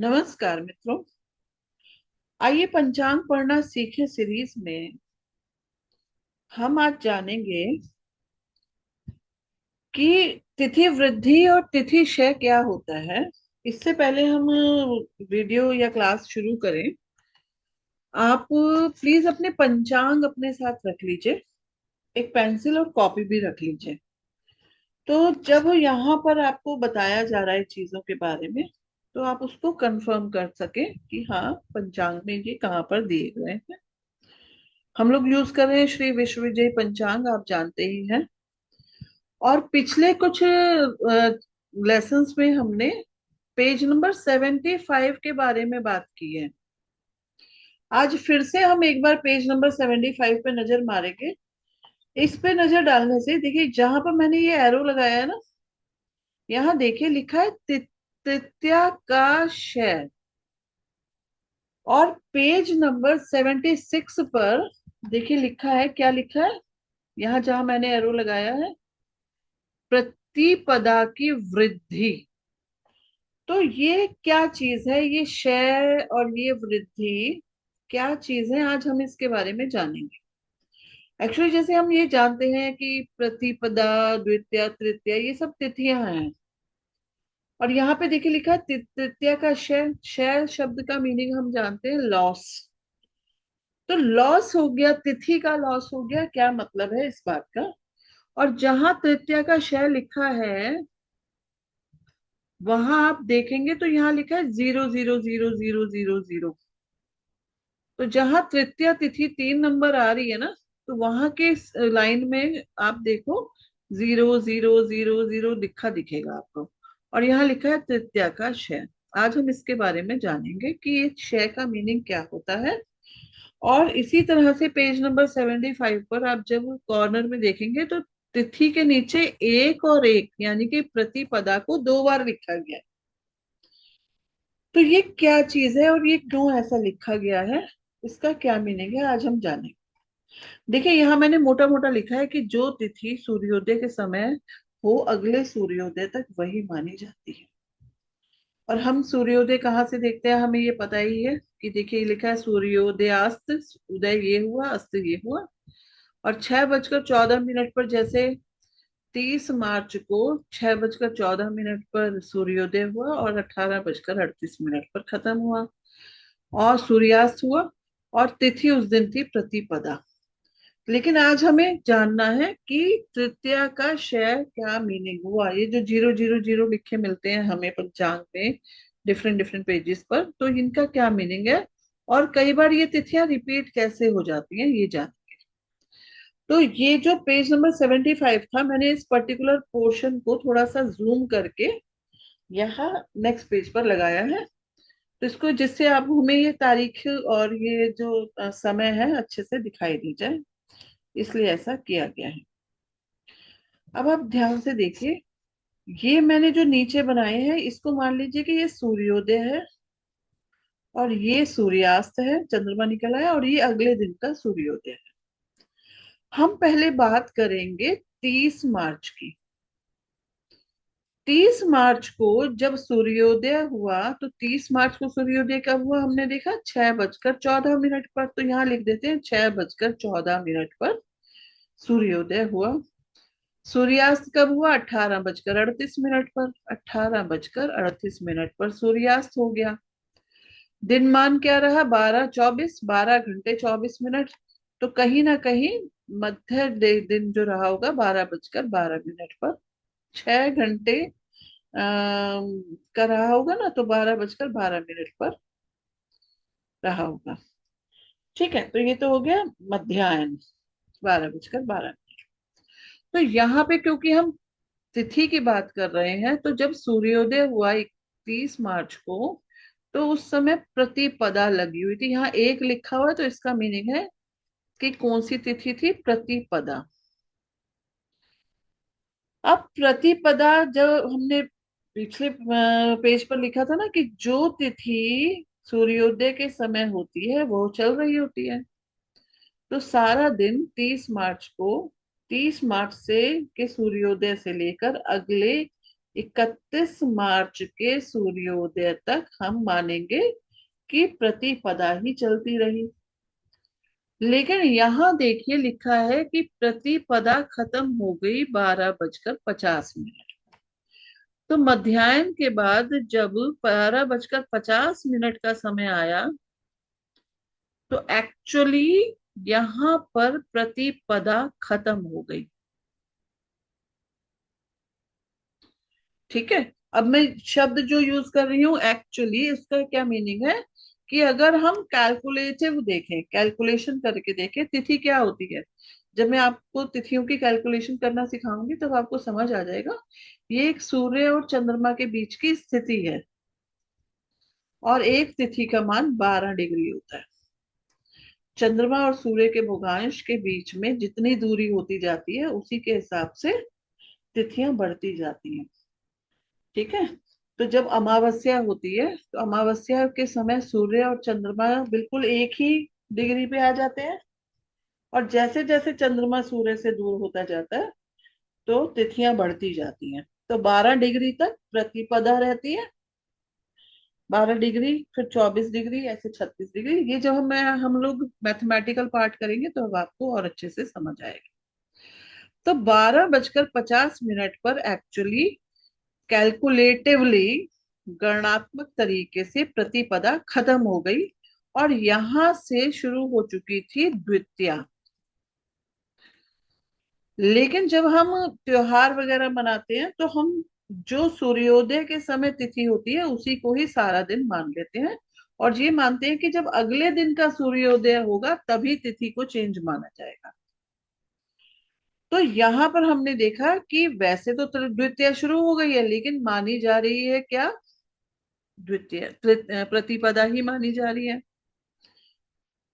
नमस्कार मित्रों। आइए पंचांग पढ़ना सीखे सीरीज में हम आज जानेंगे कि तिथि वृद्धि और तिथि क्षय क्या होता है। इससे पहले हम वीडियो या क्लास शुरू करें, आप प्लीज अपने पंचांग अपने साथ रख लीजिए। एक पेंसिल और कॉपी भी रख लीजिए। तो जब यहाँ पर आपको बताया जा रहा है चीजों के बारे में, तो आप उसको कंफर्म कर सके कि हाँ, पंचांग में ये कहाँ पर दिए गए हैं। हम लोग यूज कर रहे हैं श्री विश्व विजय पंचांग, आप जानते ही हैं। और पिछले कुछ लेसन्स में हमने पेज नंबर 75 के बारे में बात की है। आज फिर से हम एक बार पेज नंबर 75 पे नजर मारेंगे। इस पे नजर डालने से देखिए, जहां पर मैंने ये एरो लगाया है ना, यहाँ देखिए लिखा है तृतीया का शेर। और पेज नंबर 76 पर देखिए लिखा है, क्या लिखा है यहाँ जहां मैंने एरो लगाया है, प्रतिपदा की वृद्धि। तो ये क्या चीज है, ये क्षय और ये वृद्धि क्या चीज है, आज हम इसके बारे में जानेंगे। एक्चुअली जैसे हम ये जानते हैं कि प्रतिपदा, द्वितीया, तृतीया ये सब तिथियां हैं। और यहाँ पे देखिए लिखा है तृतीया का क्षय। क्षय शब्द का मीनिंग हम जानते हैं, लॉस। तो लॉस हो गया, तिथि का लॉस हो गया, क्या मतलब है इस बात का। और जहां तृतीया का क्षय लिखा है, वहां आप देखेंगे तो यहाँ लिखा है 0 0 0 0 0 0। तो जहां तृतीय तिथि 3 नंबर आ रही है ना, तो वहां के लाइन में आप देखो 0 0 0 0 लिखा दिखेगा आपको। और यहाँ लिखा है तृतीया का क्षय। आज हम इसके बारे में जानेंगे कि ये क्षय का मीनिंग क्या होता है। और इसी तरह से पेज नंबर 75 पर आप जब कॉर्नर में देखेंगे, तो तिथि के नीचे एक और एक यानी कि प्रतिपदा को 2 बार लिखा गया है। तो ये क्या चीज है और ये क्यों ऐसा लिखा गया है, इसका क्या मीनिंग है, आज हम जानेंगे। देखिए यहाँ मैंने मोटा मोटा लिखा है कि जो तिथि सूर्योदय के समय हो, अगले सूर्योदय तक वही मानी जाती है। और हम सूर्योदय कहाँ से देखते हैं, हमें ये पता ही है कि देखिए लिखा है सूर्योदयास्त। उदय ये हुआ, अस्त ये हुआ। और 6:14 पर, जैसे 30 मार्च को 6:14 पर सूर्योदय हुआ और 18:38 पर खत्म हुआ और सूर्यास्त हुआ। और तिथि उस दिन थी प्रतिपदा। लेकिन आज हमें जानना है कि तृतीया का क्षय क्या मीनिंग हुआ। ये जो 0 0 0 लिखे मिलते हैं हमें पंचांग में डिफरेंट डिफरेंट पेजेस पर, तो इनका क्या मीनिंग है और कई बार ये तिथियां रिपीट कैसे हो जाती हैं, ये जान। तो ये जो पेज नंबर 75 था, मैंने इस पर्टिकुलर पोर्शन को थोड़ा सा जूम करके यहाँ नेक्स्ट पेज पर लगाया है। तो इसको, जिससे आप हमें ये तारीख और ये जो समय है अच्छे से दिखाई दी जाए, इसलिए ऐसा किया गया है। अब आप ध्यान से देखिए, ये मैंने जो नीचे बनाए हैं, इसको मान लीजिए कि ये सूर्योदय है और ये सूर्यास्त है, चंद्रमा निकला है, और ये अगले दिन का सूर्योदय है। हम पहले बात करेंगे 30 मार्च की। 30 मार्च को जब सूर्योदय हुआ, तो 30 मार्च को सूर्योदय कब हुआ, हमने देखा 6:14 पर। तो यहाँ लिख देते हैं 6:14 पर सूर्योदय हुआ। सूर्यास्त कब हुआ, 18:38 पर। 18:38 पर सूर्यास्त हो गया। दिनमान क्या रहा, 12:24, 12 घंटे 24 मिनट। तो कहीं ना कहीं मध्य दिन जो रहा होगा 12:12 पर। 6 घंटे का रहा होगा ना, तो 12:12 पर रहा होगा। ठीक है, तो ये तो हो गया मध्याह्न, 12:12। तो यहाँ पे क्योंकि हम तिथि की बात कर रहे हैं, तो जब सूर्योदय हुआ 31 मार्च को, तो उस समय प्रतिपदा लगी हुई थी। यहाँ एक लिखा हुआ है, तो इसका मीनिंग है कि कौन सी तिथि थी, प्रतिपदा। अब प्रतिपदा, जब हमने पिछले पेज पर लिखा था ना कि जो तिथि सूर्योदय के समय होती है वो चल रही होती है। तो सारा दिन 30 मार्च को, 30 मार्च से के सूर्योदय से लेकर अगले 31 मार्च के सूर्योदय तक हम मानेंगे कि प्रतिपदा ही चलती रही। लेकिन यहाँ देखिए लिखा है कि प्रतिपदा खत्म हो गई 12:50। तो मध्याह्न के बाद जब 12:50 का समय आया, तो एक्चुअली यहाँ पर प्रतिपदा खत्म हो गई। ठीक है। अब मैं शब्द जो यूज कर रही हूँ एक्चुअली, इसका क्या मीनिंग है कि अगर हम कैलकुलेटिव देखें, कैलकुलेशन करके देखें, तिथि क्या होती है। जब मैं आपको तिथियों की कैलकुलेशन करना सिखाऊंगी तब आपको समझ आ जाएगा। ये एक सूर्य और चंद्रमा के बीच की स्थिति है, और एक तिथि का मान 12 डिग्री होता है। चंद्रमा और सूर्य के भूगांश के बीच में जितनी दूरी होती जाती है उसी के हिसाब से तिथियां बढ़ती जाती हैं। ठीक है। तो जब अमावस्या होती है तो अमावस्या के समय सूर्य और चंद्रमा बिल्कुल एक ही डिग्री पे आ जाते हैं, और जैसे जैसे चंद्रमा सूर्य से दूर होता जाता है तो तिथियां बढ़ती जाती हैं। तो 12 डिग्री तक प्रतिपदा रहती है, 12 डिग्री, फिर 24 डिग्री, ऐसे 36 डिग्री। ये जब हम लोग मैथमेटिकल पार्ट करेंगे तो अब आपको और अच्छे से समझ आएगा। तो 12:50 पर एक्चुअली कैलकुलेटिवली, गणनात्मक तरीके से प्रतिपदा खत्म हो गई, और यहां से शुरू हो चुकी थी द्वितीया। लेकिन जब हम त्योहार वगैरह मनाते हैं तो हम जो सूर्योदय के समय तिथि होती है उसी को ही सारा दिन मान लेते हैं, और ये मानते हैं कि जब अगले दिन का सूर्योदय होगा तभी तिथि को चेंज माना जाएगा। तो यहाँ पर हमने देखा कि वैसे तो द्वितीया शुरू हो गई है, लेकिन मानी जा रही है क्या, द्वितीय प्रतिपदा ही मानी जा रही है।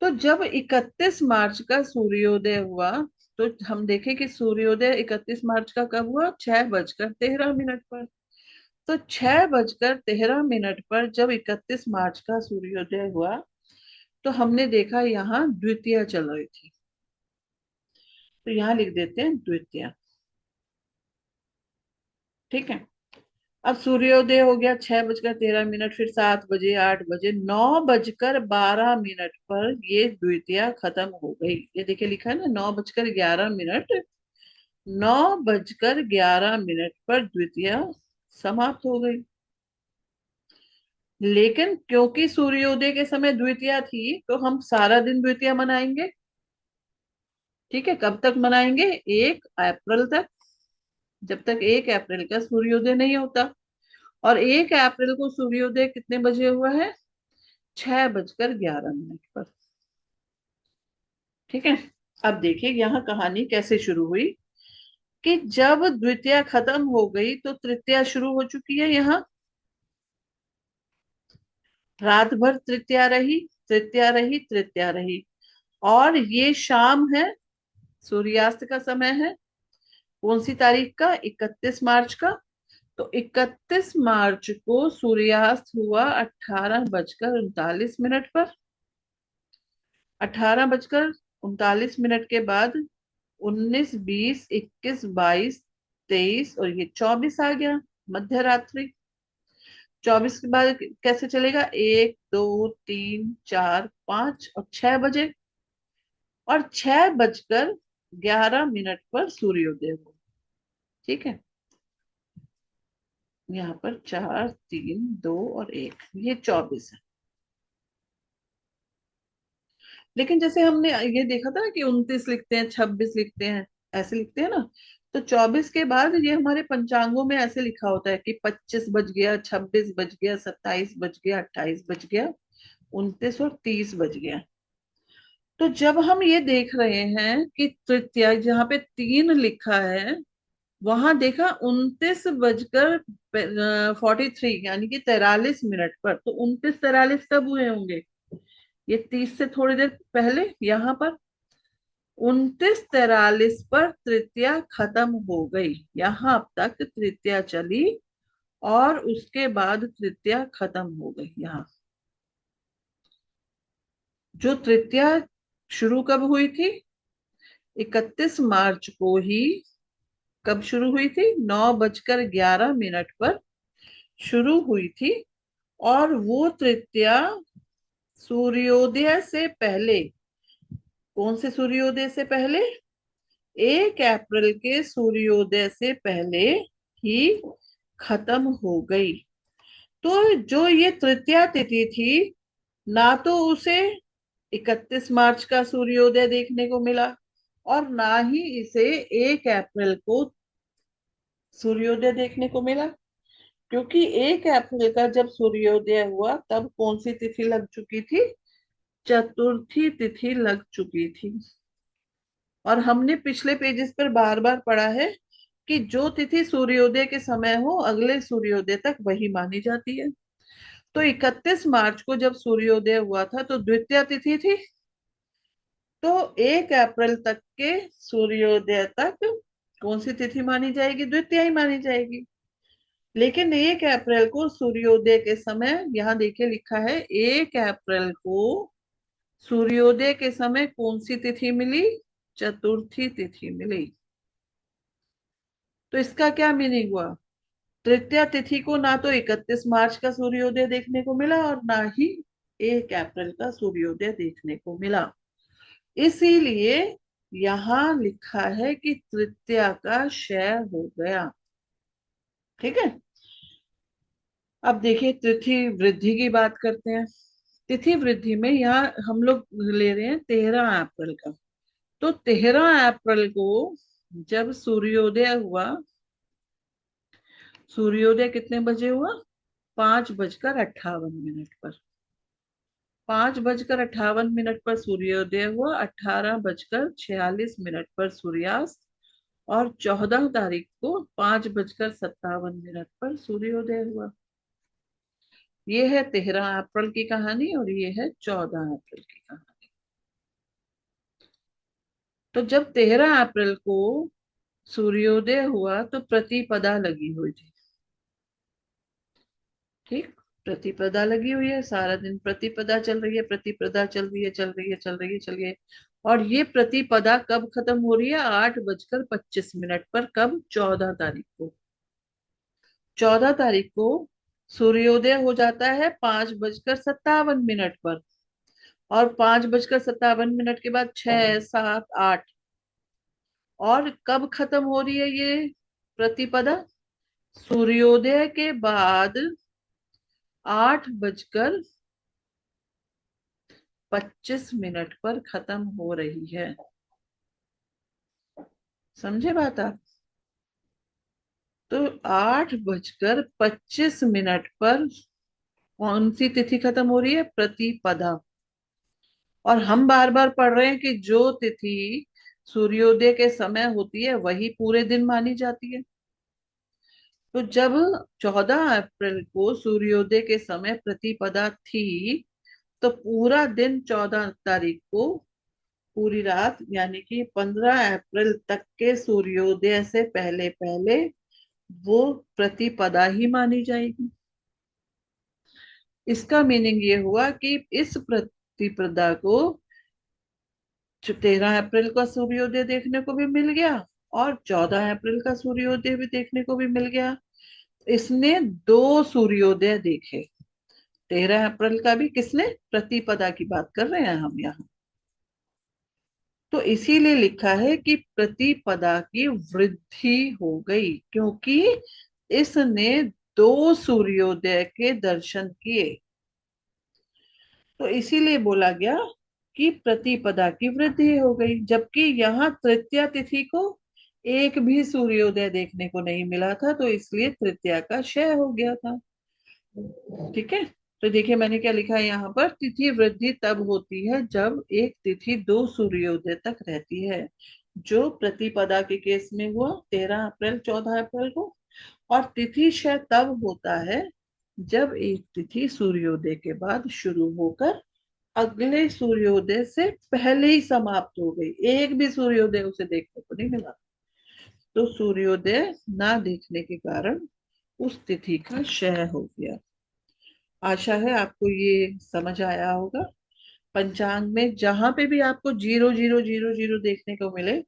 तो जब 31 मार्च का सूर्योदय हुआ, तो हम देखें कि सूर्योदय 31 मार्च का कब हुआ, 6:13 पर। तो 6:13 पर जब 31 मार्च का सूर्योदय हुआ, तो हमने देखा यहाँ द्वितीया चल रही थी। तो यहाँ लिख देते हैं द्वितीया। ठीक है। अब सूर्योदय हो गया 6:13, फिर 7 बजे, 8 बजे, 9:12 पर ये द्वितीया खत्म हो गई। ये देखिए लिखा है ना, 9:11। 9:11 पर द्वितीया समाप्त हो गई। लेकिन क्योंकि सूर्योदय के समय द्वितीया थी तो हम सारा दिन द्वितीया मनाएंगे। ठीक है। कब तक मनाएंगे, 1 अप्रैल तक, जब तक 1 अप्रैल का सूर्योदय नहीं होता। और 1 अप्रैल को सूर्योदय कितने बजे हुआ है, 6:11 पर। ठीक है। अब देखिए यहाँ कहानी कैसे शुरू हुई, कि जब द्वितीया खत्म हो गई तो तृतीया शुरू हो चुकी है। यहाँ रात भर तृतीया रही, तृतीया रही, तृतीया रही, और ये शाम है, सूर्यास्त का समय है। कौन सी तारीख का, 31 मार्च का। तो 31 मार्च को सूर्यास्त हुआ 18:39 पर। 18:39 के बाद 19, 20, 21, 22, 23 और ये 24 आ गया, मध्य रात्रि। 24 के बाद कैसे चलेगा, 1, 2, 3, 4, 5 और 6 बजे, और 6:11 पर सूर्योदय हुआ। ठीक है। यहाँ पर 4, 3, 2 और 1, ये 24 है। लेकिन जैसे हमने ये देखा था ना कि 29 लिखते हैं, 26 लिखते हैं, ऐसे लिखते हैं ना। तो 24 के बाद ये हमारे पंचांगों में ऐसे लिखा होता है कि 25 बज गया, 26 बज गया, 27 बज गया, 28 बज गया, 29 और 30 बज गया। तो जब हम ये देख रहे हैं कि तृतीया जहाँ पे 3 लिखा है, वहां देखा 29:43 यानी कि 43 पर। तो 29-43 कब हुए होंगे, ये 30 से थोड़ी देर पहले। यहाँ पर 29-43 पर तृतीया खत्म हो गई। यहाँ तक तृतीया चली, और उसके बाद तृतीया खत्म हो गई। यहाँ जो तृतीया शुरू कब हुई थी, 31 मार्च को ही कब शुरू हुई थी? 9:11 पर शुरू हुई थी। और वो तृतीया सूर्योदय से पहले, कौन से सूर्योदय से पहले? 1 अप्रैल के सूर्योदय से पहले ही खत्म हो गई। तो जो ये तृतीया तिथि थी, ना तो उसे 31 मार्च का सूर्योदय देखने को मिला, और ना ही इसे 1 अप्रैल को सूर्योदय देखने को मिला। क्योंकि 1 अप्रैल का जब सूर्योदय हुआ तब कौन सी तिथि लग चुकी थी? चतुर्थी तिथि लग चुकी थी। और हमने पिछले पेजेस पर बार बार पढ़ा है कि जो तिथि सूर्योदय के समय हो अगले सूर्योदय तक वही मानी जाती है। तो 31 मार्च को जब सूर्योदय हुआ था तो द्वितीया तिथि थी। तो 1 अप्रैल तक के सूर्योदय तक कौन सी तिथि मानी जाएगी? द्वितीया ही मानी जाएगी। लेकिन 1 अप्रैल को सूर्योदय के समय, यहाँ देखिए लिखा है 1 अप्रैल को सूर्योदय के समय कौन सी तिथि मिली? चतुर्थी तिथि मिली। तो इसका क्या मीनिंग हुआ? तृतीया तिथि को ना तो 31 मार्च का सूर्योदय देखने को मिला और ना ही 1 अप्रैल का सूर्योदय देखने को मिला। इसीलिए यहां लिखा है कि तृतीया का क्षय हो गया। ठीक है। अब देखिए तिथि वृद्धि की बात करते हैं। तिथि वृद्धि में यहाँ हम लोग ले रहे हैं 13 अप्रैल का। तो 13 अप्रैल को जब सूर्योदय हुआ, सूर्योदय कितने बजे हुआ? 5:58 पर। 5:58 पर सूर्योदय हुआ, 18:46 पर सूर्यास्त, और 14 तारीख को 5:57 पर सूर्योदय हुआ। ये है 13 अप्रैल की कहानी और ये है 14 अप्रैल की कहानी। तो जब 13 अप्रैल को सूर्योदय हुआ तो प्रतिपदा लगी हुई थी। ठीक। प्रतिपदा लगी हुई है, सारा दिन प्रतिपदा चल रही है, प्रतिपदा चल रही है, चल रही है, चल रही है, चल रही है। और ये प्रतिपदा कब खत्म हो रही है? 8:25 पर। कब? 14 तारीख को। 14 तारीख को सूर्योदय हो जाता है 5:57 पर। और 5:57 के बाद 6, 7, 8। और कब खत्म हो रही है ये प्रतिपदा? सूर्योदय के बाद 8:25 पर खत्म हो रही है। समझे बात आप? तो 8:25 पर कौन सी तिथि खत्म हो रही है? प्रतिपदा। और हम बार बार पढ़ रहे हैं कि जो तिथि सूर्योदय के समय होती है वही पूरे दिन मानी जाती है। तो जब 14 अप्रैल को सूर्योदय के समय प्रतिपदा थी, तो पूरा दिन 14 तारीख को पूरी रात, यानी कि 15 अप्रैल तक के सूर्योदय से पहले पहले वो प्रतिपदा ही मानी जाएगी। इसका मीनिंग ये हुआ कि इस प्रतिपदा को 13 अप्रैल का सूर्योदय देखने को भी मिल गया और 14 अप्रैल का सूर्योदय भी देखने को भी मिल गया। इसने दो सूर्योदय देखे। 13 अप्रैल का भी किसने? प्रतिपदा की बात कर रहे हैं हम यहाँ। तो इसीलिए लिखा है कि प्रतिपदा की वृद्धि हो गई, क्योंकि इसने दो सूर्योदय के दर्शन किए। तो इसीलिए बोला गया कि प्रतिपदा की वृद्धि हो गई। जबकि यहाँ तृतीया तिथि को एक भी सूर्योदय देखने को नहीं मिला था, तो इसलिए तृतीया का क्षय हो गया था। ठीक है। तो देखिए मैंने क्या लिखा है यहाँ पर, तिथि वृद्धि तब होती है जब एक तिथि दो सूर्योदय तक रहती है, जो प्रतिपदा के केस में हुआ 13 अप्रैल 14 अप्रैल को। और तिथि क्षय तब होता है जब एक तिथि सूर्योदय के बाद शुरू होकर अगले सूर्योदय से पहले ही समाप्त हो गई, एक भी सूर्योदय उसे देखने को नहीं मिला। तो सूर्योदय ना देखने के कारण उस तिथि का क्षय हो गया। आशा है आपको ये समझ आया होगा। पंचांग में जहां पे भी आपको 0, 0, 0, 0 देखने को मिले,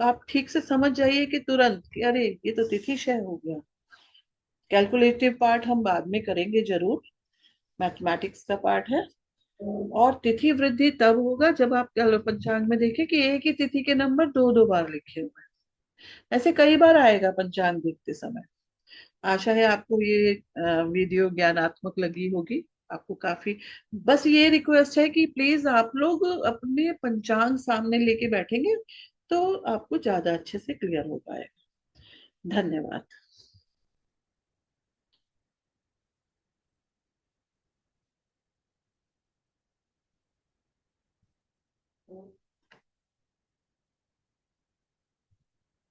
तो आप ठीक से समझ जाइए कि तुरंत कि अरे ये तो तिथि क्षय हो गया। कैलकुलेटिव पार्ट हम बाद में करेंगे जरूर, मैथमेटिक्स का पार्ट है। और तिथि वृद्धि तब होगा जब आप पंचांग में देखें कि एक ही तिथि के नंबर दो दो बार लिखे हुए हैं। ऐसे कई बार आएगा पंचांग देखते समय। आशा है आपको ये वीडियो ज्ञानात्मक लगी होगी। आपको काफी, बस ये रिक्वेस्ट है कि प्लीज आप लोग अपने पंचांग सामने लेके बैठेंगे तो आपको ज्यादा अच्छे से क्लियर हो पाएगा। धन्यवाद।